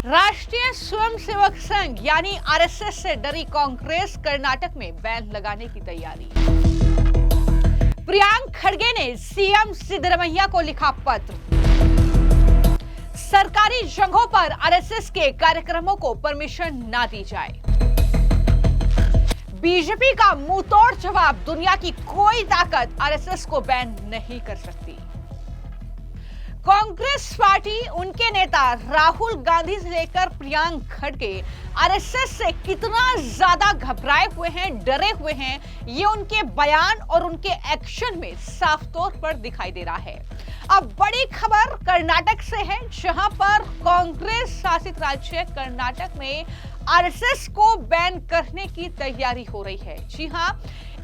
राष्ट्रीय स्वयंसेवक संघ यानी आरएसएस से डरी कांग्रेस कर्नाटक में बैन लगाने की तैयारी। प्रियांक खड़गे ने सीएम सिद्धरमैया को लिखा पत्र। सरकारी जगहों पर आरएसएस के कार्यक्रमों को परमिशन ना दी जाए। बीजेपी का मुंहतोड़ जवाब, दुनिया की कोई ताकत आरएसएस को बैन नहीं कर सकती। कांग्रेस पार्टी, उनके नेता राहुल गांधी से लेकर प्रियांक खड़गे आरएसएस से कितना ज्यादा घबराए हुए हैं, डरे हुए हैं, ये उनके बयान और उनके एक्शन में साफ तौर पर दिखाई दे रहा है। अब बड़ी खबर कर्नाटक से है, जहां पर कांग्रेस शासित राज्य कर्नाटक में आरएसएस को बैन करने की तैयारी हो रही है। जी हां,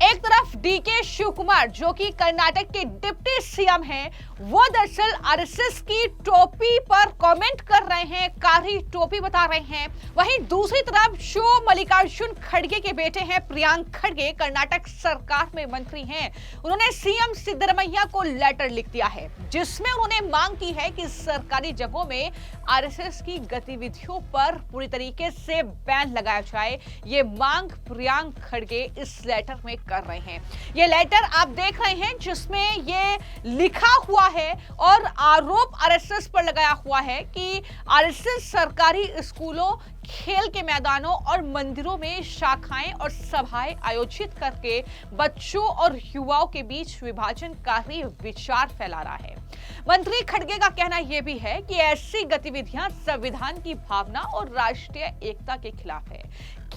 एक तरफ डीके शिव कुमार जो कि कर्नाटक के डिप्टी सीएम हैं, वो दरअसल आरएसएस की टोपी पर कमेंट कर रहे हैं, कारी टोपी बता रहे हैं। वहीं दूसरी तरफ जो मल्लिकार्जुन खड़गे के बेटे हैं प्रियांक खड़गे, कर्नाटक सरकार में मंत्री हैं, उन्होंने सीएम सिद्धरमैया को लेटर लिख दिया है, जिसमें उन्होंने मांग की है कि सरकारी जगहों में आरएसएस की गतिविधियों पर पूरी तरीके से बैन लगाया जाए। ये मांग प्रियांक खड़गे इस लेटर में कर रहे हैं। ये लेटर आप देख रहे हैं जिसमें ये लिखा हुआ है और आरोप आरएसएस पर लगाया हुआ है कि आरएसएस सरकारी स्कूलों, खेल के मैदानों और मंदिरों में शाखाएं और सभाएं आयोजित करके बच्चों और युवाओं के बीच विभाजनकारी विचार फैला रहा है। मंत्री खड़गे का कहना यह भी है कि ऐसी गतिविधियां संविधान की भावना और राष्ट्रीय एकता के खिलाफ है।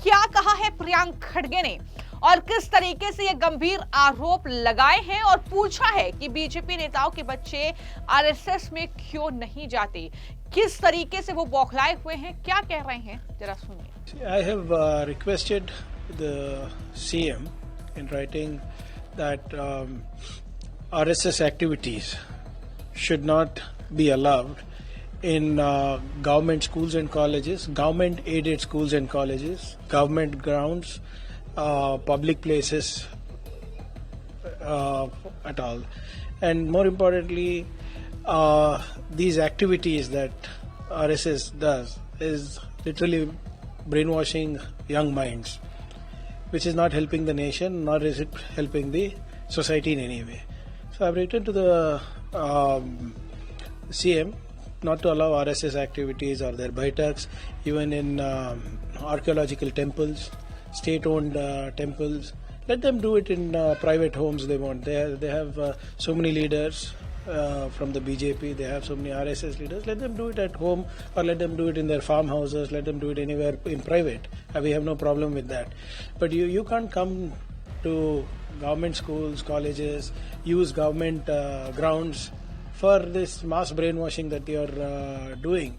क्या कहा है प्रियांक खड़गे ने और किस तरीके से ये गंभीर आरोप लगाए हैं और पूछा है कि बीजेपी नेताओं के बच्चे आरएसएस में क्यों नहीं जाते, किस तरीके से वो बौखलाए हुए हैं, क्या कह रहे हैं, जरा सुनिए। I have requested the CM in writing that RSS activities should not be allowed in government schools and colleges, government aided schools and colleges, government grounds, public places at all. And more importantly, these activities that RSS does is literally brainwashing young minds, which is not helping the nation, nor is it helping the society in any way. So I've written to the CM not to allow RSS activities or their baitaks, even in archaeological temples, state-owned temples. Let them do it in private homes they want. They have so many leaders from the BJP, they have so many RSS leaders. Let them do it at home or let them do it in their farmhouses, let them do it anywhere in private. We have no problem with that. But you can't come to government schools, colleges, use government grounds for this mass brainwashing that you're doing.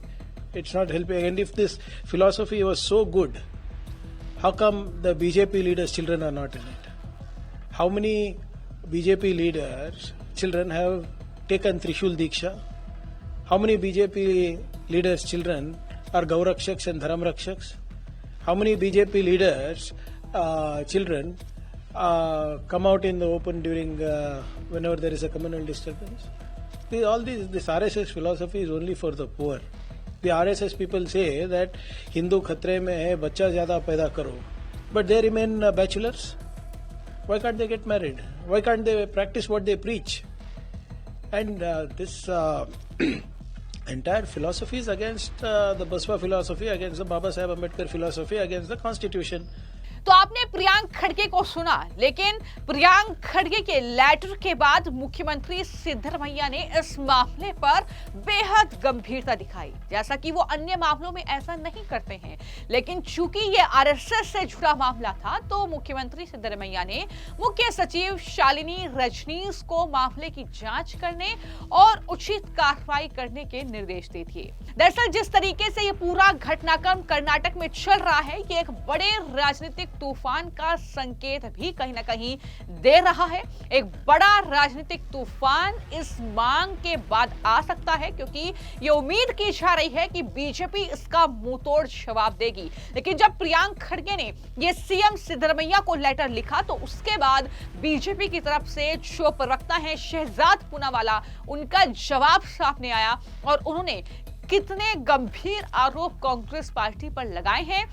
It's not helping. And if this philosophy was so good, how come the BJP leaders' children are not in it? How many BJP leaders' children have taken Trishul Diksha? How many BJP leaders' children are Gaurakshaks and Dharamrakshaks? How many BJP leaders' children come out in the open during whenever there is a communal disturbance? This RSS philosophy is only for the poor. The RSS people say that Hindu खतरे में है, बच्चा ज़्यादा पैदा करो, but they remain bachelors. Why can't they get married? Why can't they practice what they preach? And this entire philosophy is against the Baswa philosophy, against the Baba Saheb Ambedkar philosophy, against the Constitution. तो आपने प्रियांक खड़गे को सुना, लेकिन प्रियांक खड़गे के letter के बाद मुख्यमंत्री सिद्धरमैया ने इस मामले पर बेहद गंभीरता दिखाई। जैसा कि वो अन्य मामलों में ऐसा नहीं करते हैं, लेकिन चूंकि ये आरएसएस से जुड़ा मामला था, तो मुख्यमंत्री सिद्धरमैया ने मुख्य सचिव शालिनी रजनीश को मामले की जांच करने और उचित कार्रवाई करने के निर्देश दे दिए। दरअसल जिस तरीके से ये पूरा घटनाक्रम कर्नाटक में चल रहा है, ये एक बड़े राजनीतिक तूफान का संकेत भी कहीं ना कहीं दे रहा है। एक बड़ा राजनीतिक तूफान इस मांग के बाद आ सकता है, क्योंकि ये उम्मीद की जा रही है कि बीजेपी इसका मुंहतोड़ जवाब देगी। लेकिन जब प्रियांक खड़गे ने ये सीएम सिद्धरमैया को लेटर लिखा, तो उसके बाद बीजेपी की तरफ से जो प्रवक्ता है शहजाद पूनावाला, उनका जवाब सामने आया और उन्होंने कितने गंभीर आरोप कांग्रेस पार्टी पर लगाए हैं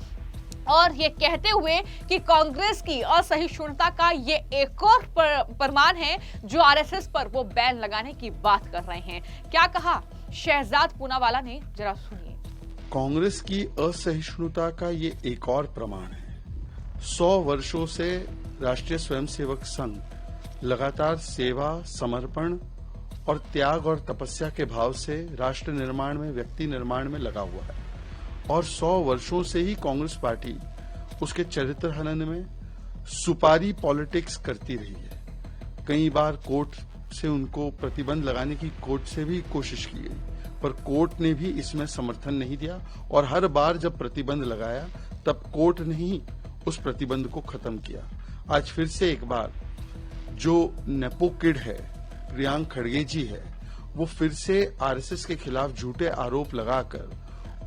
और ये कहते हुए कि कांग्रेस की असहिष्णुता का ये एक और प्रमाण है जो आरएसएस पर वो बैन लगाने की बात कर रहे हैं। क्या कहा शहजाद पूनावाला ने, जरा सुनिए। कांग्रेस की असहिष्णुता का ये एक और प्रमाण है। 100 वर्षों से राष्ट्रीय स्वयंसेवक संघ लगातार सेवा, समर्पण और त्याग और तपस्या के भाव से राष्ट्र निर्माण में, व्यक्ति निर्माण में लगा हुआ है और 100 वर्षों से ही कांग्रेस पार्टी उसके चरित्र हनन में सुपारी पॉलिटिक्स करती रही है। कई बार कोर्ट से उनको प्रतिबंध लगाने की कोर्ट से भी कोशिश की गई, पर कोर्ट ने भी इसमें समर्थन नहीं दिया और हर बार जब प्रतिबंध लगाया तब कोर्ट ने ही उस प्रतिबंध को खत्म किया। आज फिर से एक बार जो नेपो किड है, प्रियांक खड़गे जी है, वो फिर से आरएसएस के खिलाफ झूठे आरोप लगाकर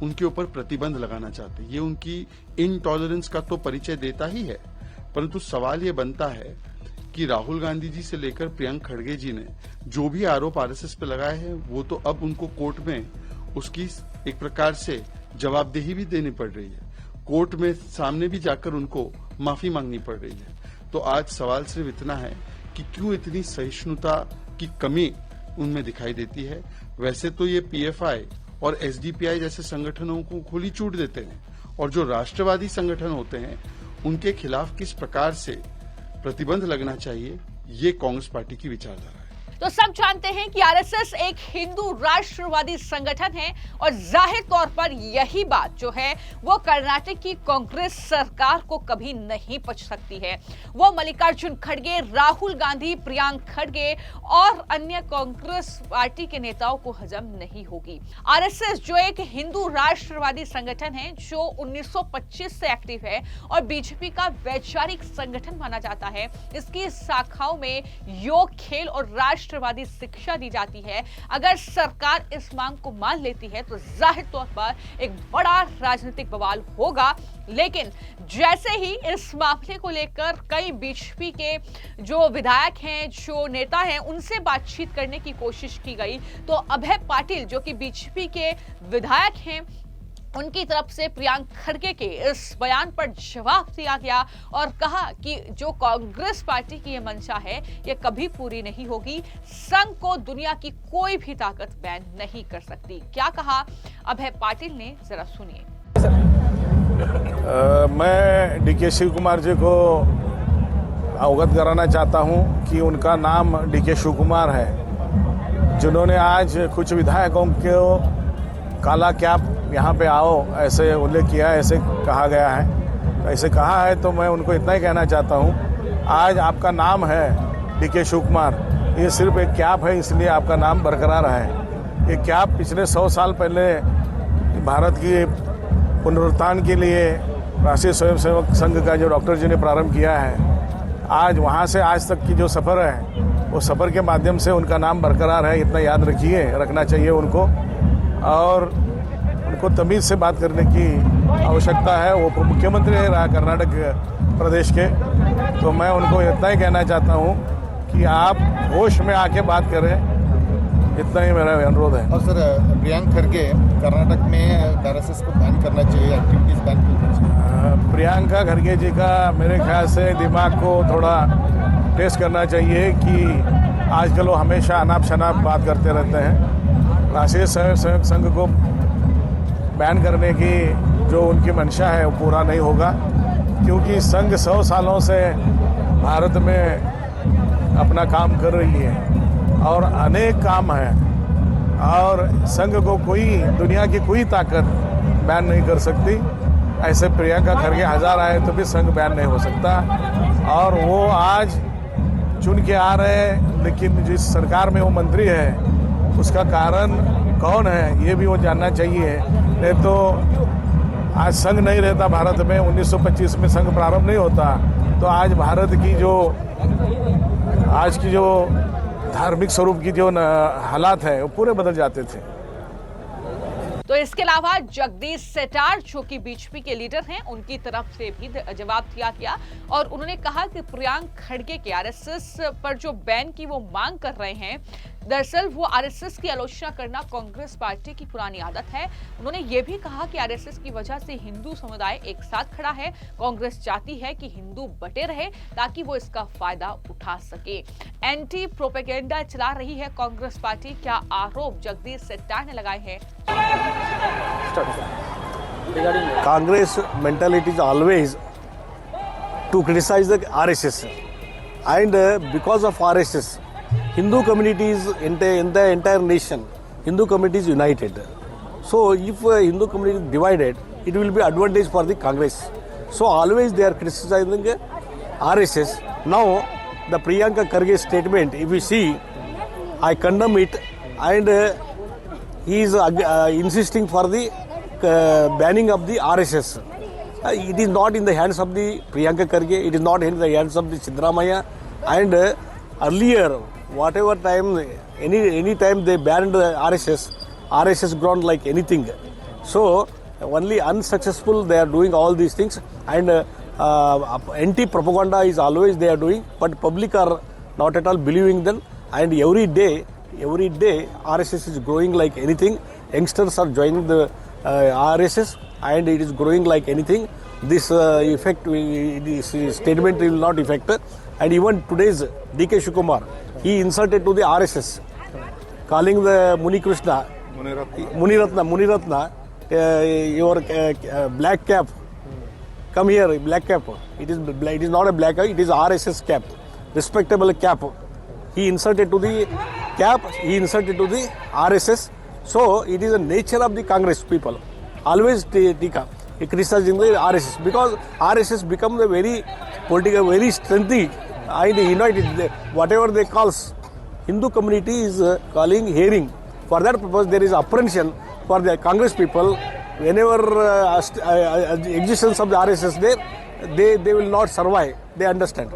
उनके ऊपर प्रतिबंध लगाना चाहते हैं। ये उनकी इनटॉलरेंस का तो परिचय देता ही है, परंतु सवाल ये बनता है कि राहुल गांधी जी से लेकर प्रियंक खड़गे जी ने जो भी आरोप आरएसएस पे लगाए हैं वो तो अब उनको कोर्ट में उसकी एक प्रकार से जवाबदेही भी देनी पड़ रही है। कोर्ट में सामने भी जाकर उनको माफी मांगनी पड़ रही है। तो आज सवाल सिर्फ इतना है कि क्यों इतनी सहिष्णुता की कमी उनमें दिखाई देती है। वैसे तो ये पीएफआई और एसडीपीआई जैसे संगठनों को खुली छूट देते हैं और जो राष्ट्रवादी संगठन होते हैं उनके खिलाफ किस प्रकार से प्रतिबंध लगना चाहिए, ये कांग्रेस पार्टी की विचारधारा है। तो सब जानते हैं कि आरएसएस एक हिंदू राष्ट्रवादी संगठन है और जाहिर तौर पर यही बात जो है वो कर्नाटक की कांग्रेस सरकार को कभी नहीं पच सकती है। वो मल्लिकार्जुन खड़गे, राहुल गांधी, प्रियांक खड़गे और अन्य कांग्रेस पार्टी के नेताओं को हजम नहीं होगी। आरएसएस जो एक हिंदू राष्ट्रवादी संगठन है जो 1925 से एक्टिव है और बीजेपी का वैचारिक संगठन माना जाता है। इसकी शाखाओं में योग, खेल और राष्ट्रवादी शिक्षा दी जाती है। अगर सरकार इस मांग को मान लेती है तो जाहिर तौर पर एक बड़ा राजनीतिक बवाल होगा। लेकिन जैसे ही इस मामले को लेकर कई बीजेपी के जो विधायक हैं, जो नेता हैं, उनसे बातचीत करने की कोशिश की गई तो अभय पाटिल जो कि बीजेपी के विधायक हैं, उनकी तरफ से प्रियांक खड़गे के इस बयान पर जवाब दिया गया और कहा कि जो कांग्रेस पार्टी की ये मंशा है ये कभी पूरी नहीं होगी। संघ को दुनिया की कोई भी ताकत बैन नहीं कर सकती। क्या कहा अभय पाटिल ने, जरा सुनिए। मैं डीके शिव कुमार जी को अवगत कराना चाहता हूं कि उनका नाम डीके शिव कुमार है, जिन्होंने आज कुछ विधायकों को काला कैप यहाँ पे आओ ऐसे उल्लेख किया है, ऐसे कहा गया है। ऐसे कहा है तो मैं उनको इतना ही कहना चाहता हूँ, आज आपका नाम है डीके शिव कुमार, ये सिर्फ एक कैप है, इसलिए आपका नाम बरकरार है। ये कैप पिछले 100 साल पहले भारत की पुनरुत्थान के लिए राष्ट्रीय स्वयंसेवक संघ का जो डॉक्टर जी ने प्रारंभ किया है, आज वहाँ से आज तक की जो सफ़र है वो सफ़र के माध्यम से उनका नाम बरकरार है। इतना याद रखिए, रखना चाहिए उनको, और उनको तमीज़ से बात करने की आवश्यकता है। वो उप मुख्यमंत्री है कर्नाटक प्रदेश के, तो मैं उनको इतना ही कहना चाहता हूँ कि आप होश में आके बात करें, इतना ही मेरा अनुरोध है। और सर, प्रियांक खड़गे कर्नाटक में आरएसएस को बैन करना चाहिए, एक्टिविटीज बैन करना चाहिए। प्रियंका खड़गे जी का मेरे ख्याल से दिमाग को थोड़ा टेस्ट करना चाहिए कि आजकल वो हमेशा अनाप शनाप बात करते रहते हैं। राष्ट्रीय स्वयंसेवक संघ को बैन करने की जो उनकी मंशा है वो पूरा नहीं होगा, क्योंकि संघ 100 सालों से भारत में अपना काम कर रही है और अनेक काम है, और संघ को कोई दुनिया की कोई ताकत बैन नहीं कर सकती। ऐसे प्रियंका खड़गे 1000 आए तो भी संघ बैन नहीं हो सकता। और वो आज चुन के आ रहे हैं, लेकिन जिस सरकार में वो मंत्री है उसका कारण कौन है ये भी वो जानना चाहिए। नहीं तो आज संघ नहीं रहता भारत में, 1925 में संघ प्रारंभ नहीं होता, तो आज भारत की जो आज की जो धार्मिक स्वरूप की जो हालात है वो पूरे बदल जाते थे। तो इसके अलावा जगदीश सेठार जो कि बीजेपी के लीडर हैं, उनकी तरफ से भी जवाब दिया गया और उन्होंने कहा कि प्रियांक खड़गे के आरएसएस पर जो बैन की वो मांग कर रहे हैं, दरअसल वो आरएसएस की आलोचना करना कांग्रेस पार्टी की पुरानी आदत है। उन्होंने ये भी कहा कि आरएसएस की वजह से हिंदू समुदाय एक साथ खड़ा है। कांग्रेस चाहती है कि हिंदू बटे रहे ताकि वो इसका फायदा उठा सके। एंटी प्रोपेगेंडा चला रही है कांग्रेस पार्टी, क्या आरोप जगदीश शेट्टार ने लगाए हैं। Congress mentality is always to criticize the RSS, and because of RSS, Hindu communities in the entire nation, Hindu community is united. So if Hindu community is divided, it will be advantage for the Congress. So always they are criticizing RSS. Now the Priyanka Kharge statement, if we see, I condemn it, and he is insisting for the banning of the RSS. It is not in the hands of the Priyanka Kharge, it is not in the hands of the Siddaramaiah. And earlier, whatever time, any time they banned the RSS grown like anything. So only unsuccessful they are doing all these things, and anti-propaganda is always they are doing, but public are not at all believing them. And every day RSS is growing like anything. Youngsters are joining the RSS, and it is growing like anything. This this statement will not affect. And even today's DK Shivakumar, he insulted to the RSS, calling the Muniratna, your black cap. Come here, black cap. It is not a black cap. It is RSS cap, respectable cap. He insulted to the cap. He insulted to the RSS. So it is the nature of the Congress people. Always criticizing the RSS, because RSS become the very political, very strengthy and united. Whatever they calls, Hindu community is calling hearing. For that purpose, there is apprehension for the Congress people. Whenever existence of the RSS there, they will not survive. They understand.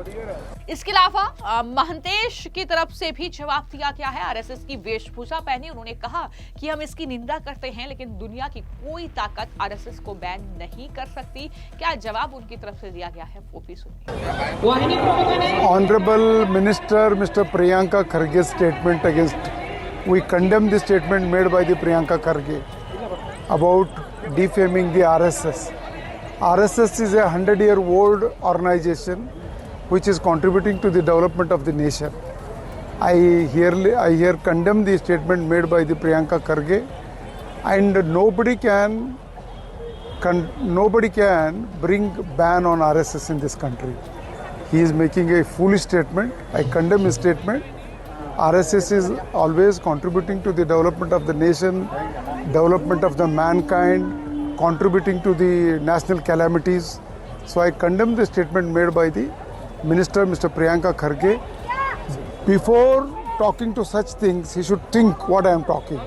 इसके अलावा महंतेश की तरफ से भी जवाब दिया गया है। आरएसएस की वेशभूषा पहनी उन्होंने कहा कि हम इसकी निंदा करते हैं, लेकिन दुनिया की कोई ताकत आरएसएस को बैन नहीं कर सकती। क्या जवाब उनकी तरफ से दिया गया है वो भी सुनिए। Honorable Minister Mr. Priyanka Kharge's statement against, we condemn the statement made by the Priyanka Kharge about defaming the RSS. RSS is a 100-year-old organization which is contributing to the development of the nation. I here condemn the statement made by the Priyanka Kharge, and nobody can bring ban on RSS in this country. He is making a foolish statement. I condemn his statement. RSS is always contributing to the development of the nation, development of the mankind, contributing to the national calamities. So I condemn the statement made by the Minister Mr. Priyanka Kharge. Before talking to such things, he should think what I am talking.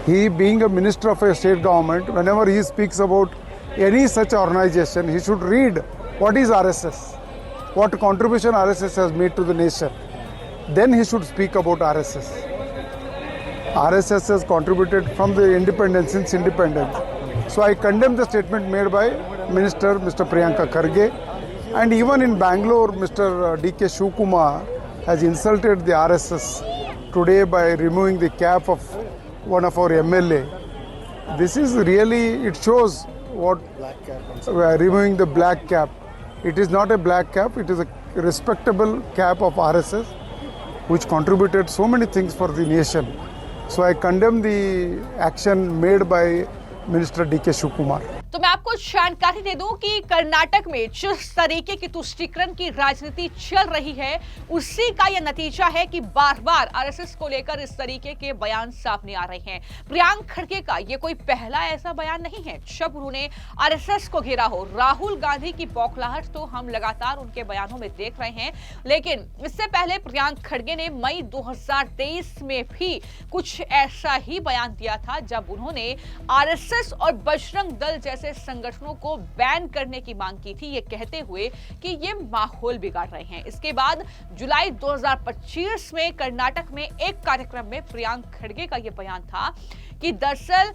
He, being a minister of a state government, whenever he speaks about any such organization, he should read what is RSS, what contribution RSS has made to the nation. Then he should speak about RSS. RSS has contributed from the independence, since independence. So I condemn the statement made by Minister Mr. Priyanka Kharge. And even in Bangalore, Mr. DK Shivakumar has insulted the RSS today by removing the cap of one of our MLA. This is really, it shows what removing the black cap. It is not a black cap, it is a respectable cap of RSS which contributed so many things for the nation. So I condemn the action made by Minister DK Shivakumar. तो मैं आपको जानकारी दे दूं कि कर्नाटक में जिस तरीके की तुष्टीकरण की राजनीति चल रही है, उसी का यह नतीजा है कि बार-बार आरएसएस को लेकर इस तरीके के बयान सामने आ रहे हैं। प्रियांक खड़गे का यह कोई पहला ऐसा बयान नहीं है जब उन्होंने आरएसएस को घेरा हो। राहुल गांधी की बौखलाहट तो हम लगातार उनके बयानों में देख रहे हैं, लेकिन इससे पहले प्रियांक खड़गे ने मई 2023 में भी कुछ ऐसा ही बयान दिया था, जब उन्होंने आरएसएस और बजरंग दल जैसे संगठनों को बैन करने की मांग की थी, ये कहते हुए कि ये माहौल बिगाड़ रहे हैं। इसके बाद जुलाई 2025 में कर्नाटक में एक कार्यक्रम में प्रियांक खड़गे का ये बयान था कि दरअसल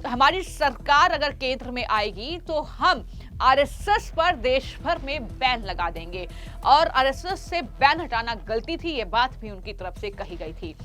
हमारी सरकार अगर केंद्र में आएगी तो हम आरएसएस पर देश भर में बैन लगा देंगे और आरएसएस से बैन हटाना गलती थी, ये बात भी उनकी तरफ से कही गई थी।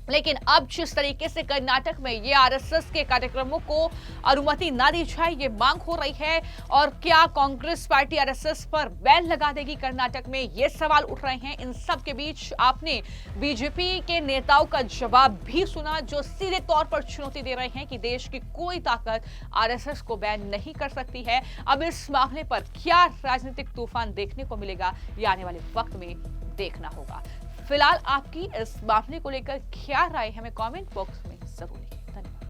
लेकिन अब जिस तरीके से कर्नाटक में ये आरएसएस के कार्यक्रमों को अनुमति ना दी जाए, ये मांग हो रही है, और क्या कांग्रेस पार्टी आरएसएस पर बैन लगा देगी कर्नाटक में, ये सवाल उठ रहे हैं। इन सब के बीच आपने बीजेपी के नेताओं का जवाब भी सुना, जो सीधे तौर पर चुनौती दे रहे हैं कि देश की कोई ताकत आरएसएस को बैन नहीं कर सकती है। अब इस मामले पर क्या राजनीतिक तूफान देखने को मिलेगा, ये आने वाले वक्त में देखना होगा। फिलहाल आपकी इस मामले को लेकर क्या राय है, हमें कमेंट बॉक्स में जरूर लिखिए।